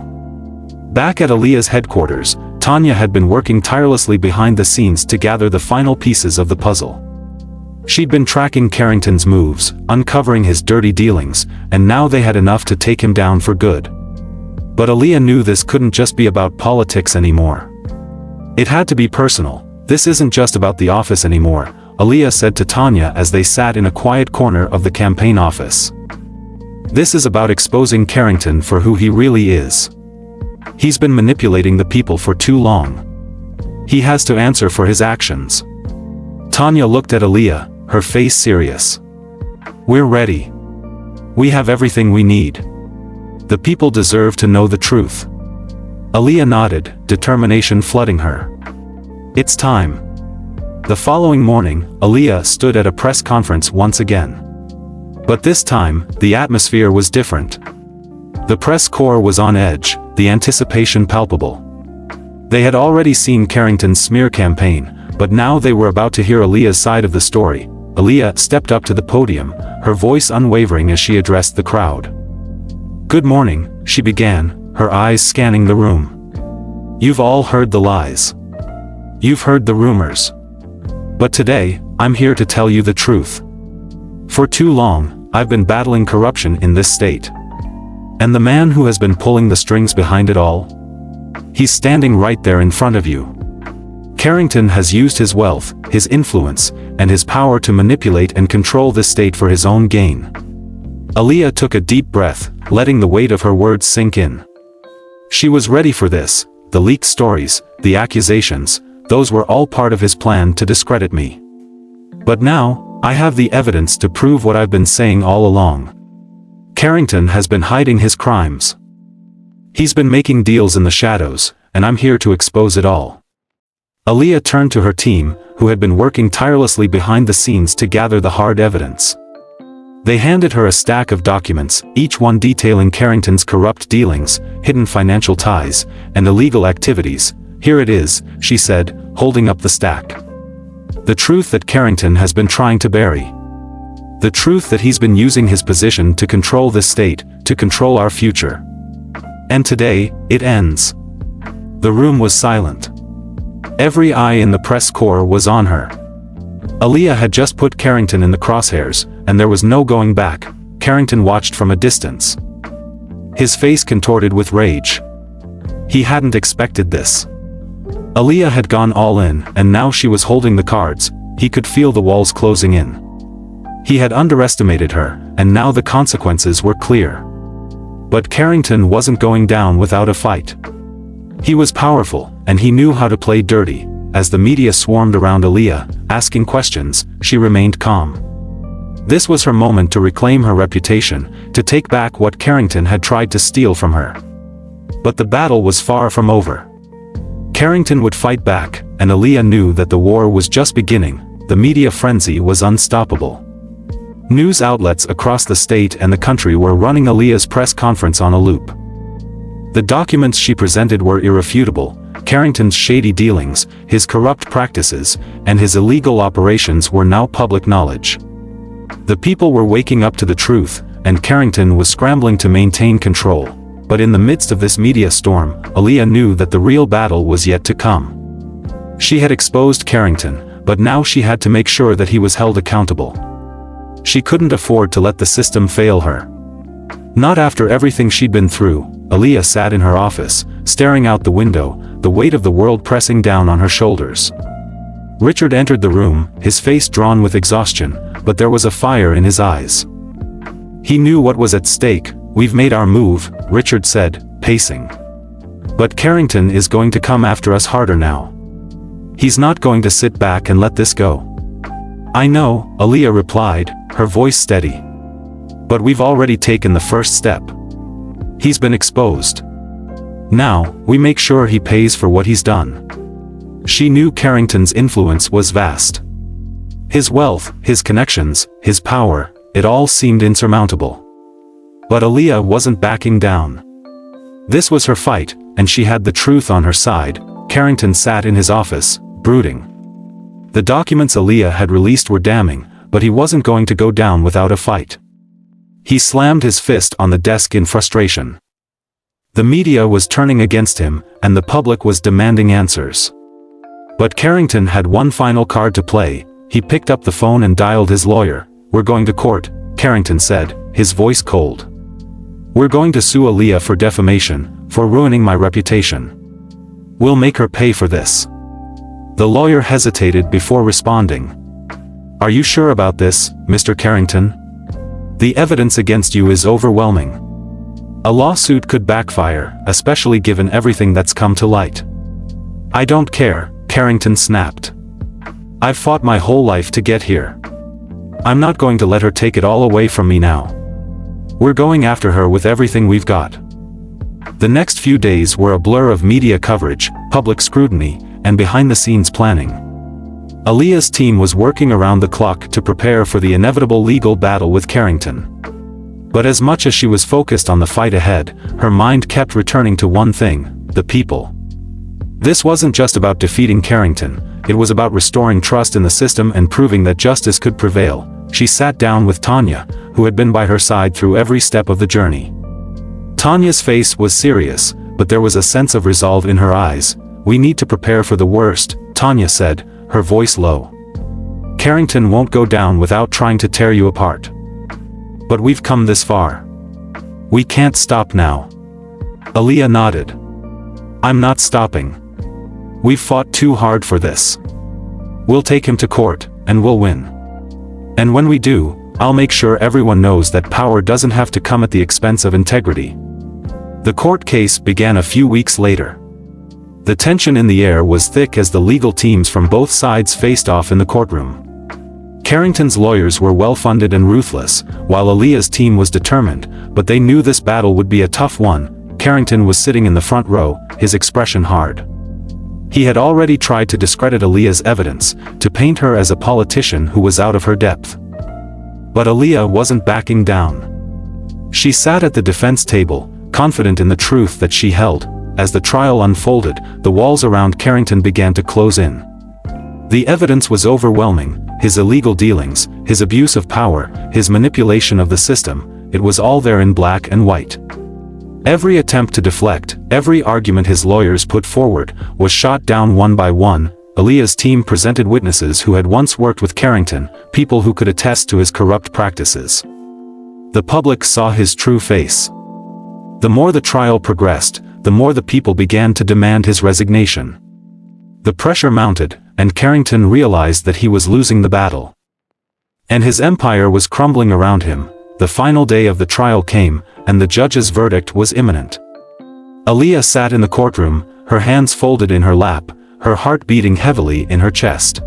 Speaker 1: Back at Aaliyah's headquarters, Tanya had been working tirelessly behind the scenes to gather the final pieces of the puzzle. She'd been tracking Carrington's moves, uncovering his dirty dealings, and now they had enough to take him down for good. But Aaliyah knew this couldn't just be about politics anymore. It had to be personal. This isn't just about the office anymore, Aaliyah said to Tanya as they sat in a quiet corner of the campaign office. This is about exposing Carrington for who he really is. He's been manipulating the people for too long. He has to answer for his actions. Tanya looked at Aaliyah, her face serious. We're ready. We have everything we need. The people deserve to know the truth. Aaliyah nodded, determination flooding her. It's time. The following morning, Aaliyah stood at a press conference once again. But this time, the atmosphere was different. The press corps was on edge, the anticipation palpable. They had already seen Carrington's smear campaign, but now they were about to hear Aaliyah's side of the story. Aaliyah stepped up to the podium, her voice unwavering as she addressed the crowd. Good morning, she began, her eyes scanning the room. You've all heard the lies. You've heard the rumors. But today, I'm here to tell you the truth. For too long, I've been battling corruption in this state. And the man who has been pulling the strings behind it all? He's standing right there in front of you. Carrington has used his wealth, his influence, and his power to manipulate and control this state for his own gain. Aaliyah took a deep breath, letting the weight of her words sink in. She was ready for this. The leaked stories, the accusations, those were all part of his plan to discredit me. But now, I have the evidence to prove what I've been saying all along. Carrington has been hiding his crimes. He's been making deals in the shadows, and I'm here to expose it all. Aaliyah turned to her team, who had been working tirelessly behind the scenes to gather the hard evidence. They handed her a stack of documents, each one detailing Carrington's corrupt dealings, hidden financial ties, and illegal activities. Here it is, she said, holding up the stack. The truth that Carrington has been trying to bury. The truth that he's been using his position to control this state, to control our future. And today, it ends. The room was silent. Every eye in the press corps was on her. Aaliyah had just put Carrington in the crosshairs, and there was no going back. Carrington watched from a distance. His face contorted with rage. He hadn't expected this. Aaliyah had gone all in, and now she was holding the cards. He could feel the walls closing in. He had underestimated her, and now the consequences were clear. But Carrington wasn't going down without a fight. He was powerful, and he knew how to play dirty. As the media swarmed around Aaliyah, asking questions, she remained calm. This was her moment to reclaim her reputation, to take back what Carrington had tried to steal from her. But the battle was far from over. Carrington would fight back, and Aaliyah knew that the war was just beginning. The media frenzy was unstoppable. News outlets across the state and the country were running Aaliyah's press conference on a loop. The documents she presented were irrefutable. Carrington's shady dealings, his corrupt practices, and his illegal operations were now public knowledge. The people were waking up to the truth, and Carrington was scrambling to maintain control. But in the midst of this media storm, Aaliyah knew that the real battle was yet to come. She had exposed Carrington, but now she had to make sure that he was held accountable. She couldn't afford to let the system fail her. Not after everything she'd been through. Aaliyah sat in her office, staring out the window, the weight of the world pressing down on her shoulders. Richard entered the room, his face drawn with exhaustion, but there was a fire in his eyes. He knew what was at stake. "We've made our move," Richard said, pacing. "But Carrington is going to come after us harder now. He's not going to sit back and let this go." "I know," Aaliyah replied, her voice steady. "But we've already taken the first step. He's been exposed. Now, we make sure he pays for what he's done." She knew Carrington's influence was vast. His wealth, his connections, his power, it all seemed insurmountable. But Aaliyah wasn't backing down. This was her fight, and she had the truth on her side. Carrington sat in his office, brooding. The documents Aaliyah had released were damning, but he wasn't going to go down without a fight. He slammed his fist on the desk in frustration. The media was turning against him, and the public was demanding answers. But Carrington had one final card to play. He picked up the phone and dialed his lawyer. "We're going to court," Carrington said, his voice cold. "We're going to sue Aaliyah for defamation, for ruining my reputation. We'll make her pay for this." The lawyer hesitated before responding. "Are you sure about this, Mr. Carrington? The evidence against you is overwhelming. A lawsuit could backfire, especially given everything that's come to light." "I don't care," Carrington snapped. "I've fought my whole life to get here. I'm not going to let her take it all away from me now. We're going after her with everything we've got." The next few days were a blur of media coverage, public scrutiny, and behind-the-scenes planning. Aaliyah's team was working around the clock to prepare for the inevitable legal battle with Carrington. But as much as she was focused on the fight ahead, her mind kept returning to one thing: the people. This wasn't just about defeating Carrington, it was about restoring trust in the system and proving that justice could prevail. She sat down with Tanya, who had been by her side through every step of the journey. Tanya's face was serious, but there was a sense of resolve in her eyes. "We need to prepare for the worst," Tanya said, her voice low. "Carrington won't go down without trying to tear you apart. But we've come this far. We can't stop now." Aaliyah nodded. "I'm not stopping. We've fought too hard for this. We'll take him to court, and we'll win. And when we do, I'll make sure everyone knows that power doesn't have to come at the expense of integrity." The court case began a few weeks later. The tension in the air was thick as the legal teams from both sides faced off in the courtroom. Carrington's lawyers were well-funded and ruthless, while Aaliyah's team was determined, but they knew this battle would be a tough one. Carrington was sitting in the front row, his expression hard. He had already tried to discredit Aaliyah's evidence, to paint her as a politician who was out of her depth. But Aaliyah wasn't backing down. She sat at the defense table, confident in the truth that she held. As the trial unfolded, the walls around Carrington began to close in. The evidence was overwhelming: his illegal dealings, his abuse of power, his manipulation of the system, it was all there in black and white. Every attempt to deflect, every argument his lawyers put forward, was shot down one by one. Aaliyah's team presented witnesses who had once worked with Carrington, people who could attest to his corrupt practices. The public saw his true face. The more the trial progressed, the more the people began to demand his resignation. The pressure mounted, and Carrington realized that he was losing the battle. And his empire was crumbling around him. The final day of the trial came, and the judge's verdict was imminent. Aaliyah sat in the courtroom, her hands folded in her lap, her heart beating heavily in her chest.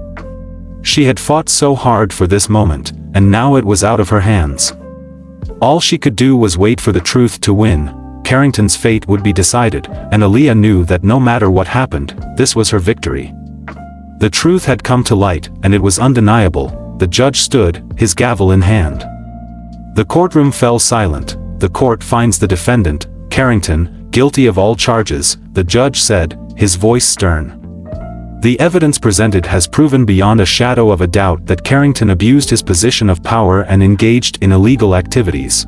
Speaker 1: She had fought so hard for this moment, and now it was out of her hands. All she could do was wait for the truth to win. Carrington's fate would be decided, and Aaliyah knew that no matter what happened, this was her victory. The truth had come to light, and it was undeniable. The judge stood, his gavel in hand. The courtroom fell silent. The court finds the defendant, Carrington, guilty of all charges, the judge said, his voice stern. The evidence presented has proven beyond a shadow of a doubt that Carrington abused his position of power and engaged in illegal activities.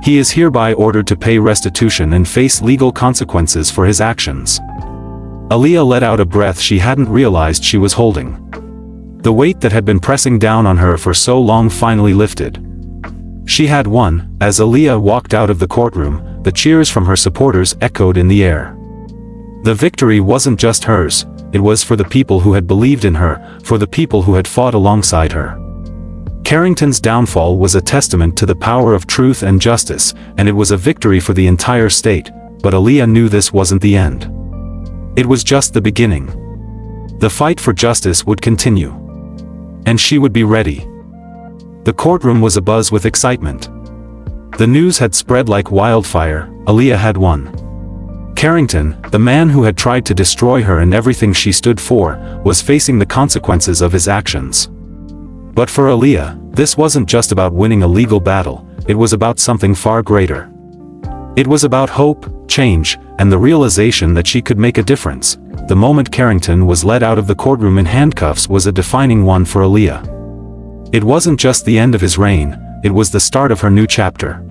Speaker 1: He is hereby ordered to pay restitution and face legal consequences for his actions. Aaliyah let out a breath she hadn't realized she was holding. The weight that had been pressing down on her for so long finally lifted. She had won. As Aaliyah walked out of the courtroom, the cheers from her supporters echoed in the air. The victory wasn't just hers, it was for the people who had believed in her, for the people who had fought alongside her. Carrington's downfall was a testament to the power of truth and justice, and it was a victory for the entire state, but Aaliyah knew this wasn't the end. It was just the beginning. The fight for justice would continue. And she would be ready. The courtroom was abuzz with excitement. The news had spread like wildfire. Aaliyah had won. Carrington, the man who had tried to destroy her and everything she stood for, was facing the consequences of his actions. But for Aaliyah, this wasn't just about winning a legal battle, it was about something far greater. It was about hope, change, and the realization that she could make a difference. The moment Carrington was led out of the courtroom in handcuffs was a defining one for Aaliyah. It wasn't just the end of his reign, it was the start of her new chapter.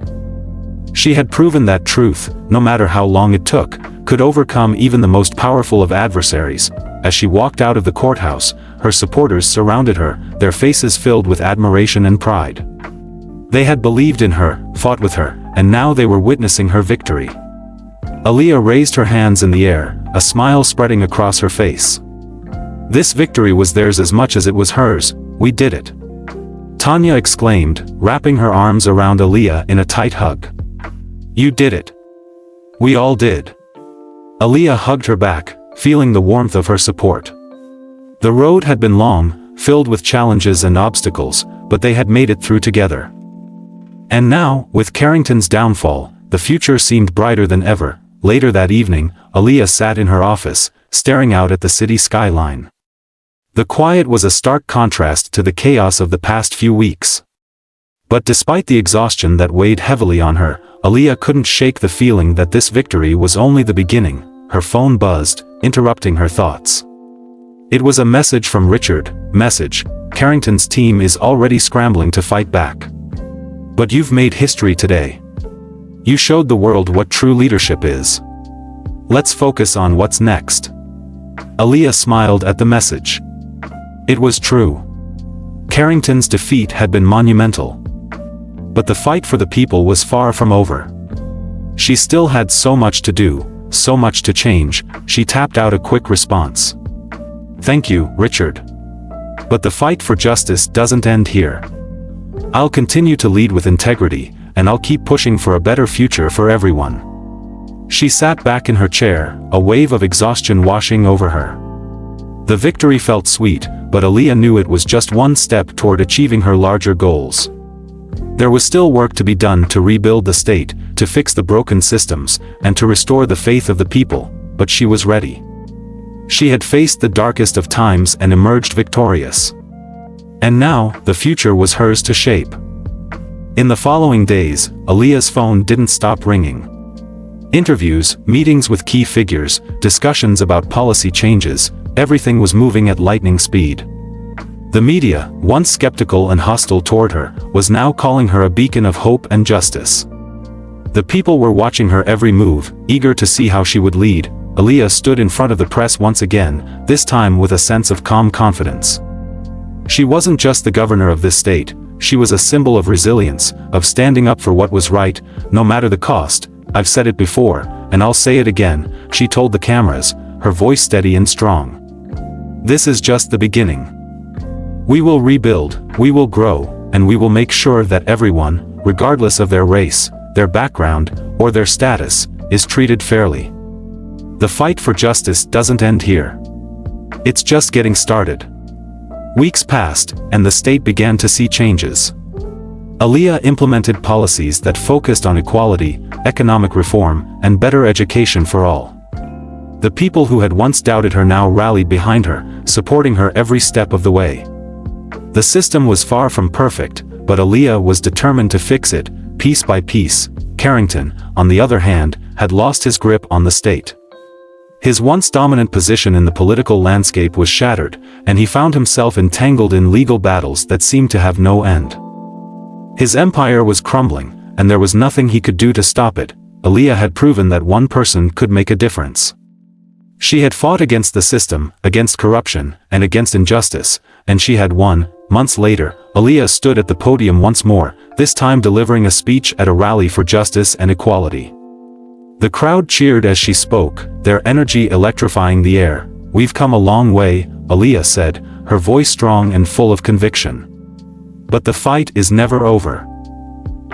Speaker 1: She had proven that truth, no matter how long it took, could overcome even the most powerful of adversaries. As she walked out of the courthouse, her supporters surrounded her, their faces filled with admiration and pride. They had believed in her, fought with her, and now they were witnessing her victory. Aaliyah raised her hands in the air, a smile spreading across her face. This victory was theirs as much as it was hers. We did it. Tanya exclaimed, wrapping her arms around Aaliyah in a tight hug. You did it. We all did. Aaliyah hugged her back, feeling the warmth of her support. The road had been long, filled with challenges and obstacles, but they had made it through together. And now, with Carrington's downfall, the future seemed brighter than ever. Later that evening, Aaliyah sat in her office, staring out at the city skyline. The quiet was a stark contrast to the chaos of the past few weeks. But despite the exhaustion that weighed heavily on her, Aaliyah couldn't shake the feeling that this victory was only the beginning. Her phone buzzed, interrupting her thoughts. It was a message from Richard. Message: Carrington's team is already scrambling to fight back. But you've made history today. You showed the world what true leadership is. Let's focus on what's next. Aaliyah smiled at the message. It was true. Carrington's defeat had been monumental. But the fight for the people was far from over. She still had so much to do, so much to change. She tapped out a quick response. Thank you, Richard. But the fight for justice doesn't end here. I'll continue to lead with integrity, and I'll keep pushing for a better future for everyone. She sat back in her chair, a wave of exhaustion washing over her. The victory felt sweet, but Aaliyah knew it was just one step toward achieving her larger goals. There was still work to be done to rebuild the state, to fix the broken systems, and to restore the faith of the people, but she was ready. She had faced the darkest of times and emerged victorious. And now, the future was hers to shape. In the following days, Aaliyah's phone didn't stop ringing. Interviews, meetings with key figures, discussions about policy changes, everything was moving at lightning speed. The media, once skeptical and hostile toward her, was now calling her a beacon of hope and justice. The people were watching her every move, eager to see how she would lead. Aaliyah stood in front of the press once again, this time with a sense of calm confidence. She wasn't just the governor of this state, she was a symbol of resilience, of standing up for what was right, no matter the cost. I've said it before, and I'll say it again, she told the cameras, her voice steady and strong. This is just the beginning. We will rebuild, we will grow, and we will make sure that everyone, regardless of their race, their background, or their status, is treated fairly. The fight for justice doesn't end here. It's just getting started. Weeks passed, and the state began to see changes. Aaliyah implemented policies that focused on equality, economic reform, and better education for all. The people who had once doubted her now rallied behind her, supporting her every step of the way. The system was far from perfect, but Aaliyah was determined to fix it, piece by piece. Carrington, on the other hand, had lost his grip on the state. His once dominant position in the political landscape was shattered, and he found himself entangled in legal battles that seemed to have no end. His empire was crumbling, and there was nothing he could do to stop it. Aaliyah had proven that one person could make a difference. She had fought against the system, against corruption, and against injustice, and she had won. Months later, Aaliyah stood at the podium once more, this time delivering a speech at a rally for justice and equality. The crowd cheered as she spoke, their energy electrifying the air. "We've come a long way," Aaliyah said, her voice strong and full of conviction. "But the fight is never over.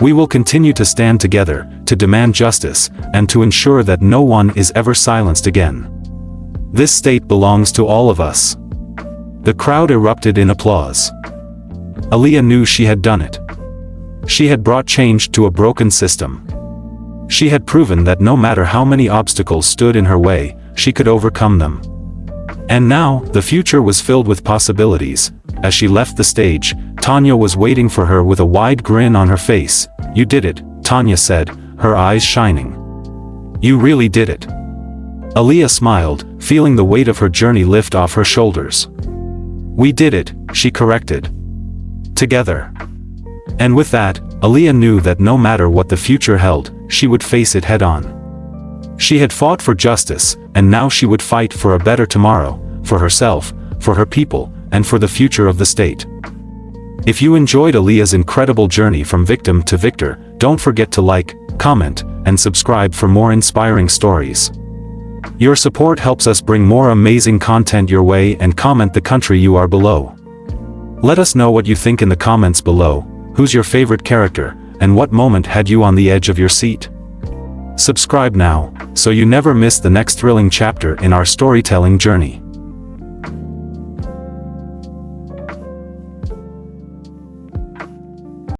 Speaker 1: We will continue to stand together, to demand justice, and to ensure that no one is ever silenced again. This state belongs to all of us." The crowd erupted in applause. Aaliyah knew she had done it. She had brought change to a broken system. She had proven that no matter how many obstacles stood in her way, she could overcome them. And now, the future was filled with possibilities. As she left the stage, Tanya was waiting for her with a wide grin on her face. "You did it," Tanya said, her eyes shining. "You really did it." Aaliyah smiled, feeling the weight of her journey lift off her shoulders. "We did it," she corrected. "Together." And with that, Aaliyah knew that no matter what the future held, she would face it head-on. She had fought for justice, and now she would fight for a better tomorrow, for herself, for her people, and for the future of the state. If you enjoyed Aaliyah's incredible journey from victim to victor, don't forget to like, comment, and subscribe for more inspiring stories. Your support helps us bring more amazing content your way, and comment the country you are below. Let us know what you think in the comments below. Who's your favorite character, and what moment had you on the edge of your seat? Subscribe now, so you never miss the next thrilling chapter in our storytelling journey.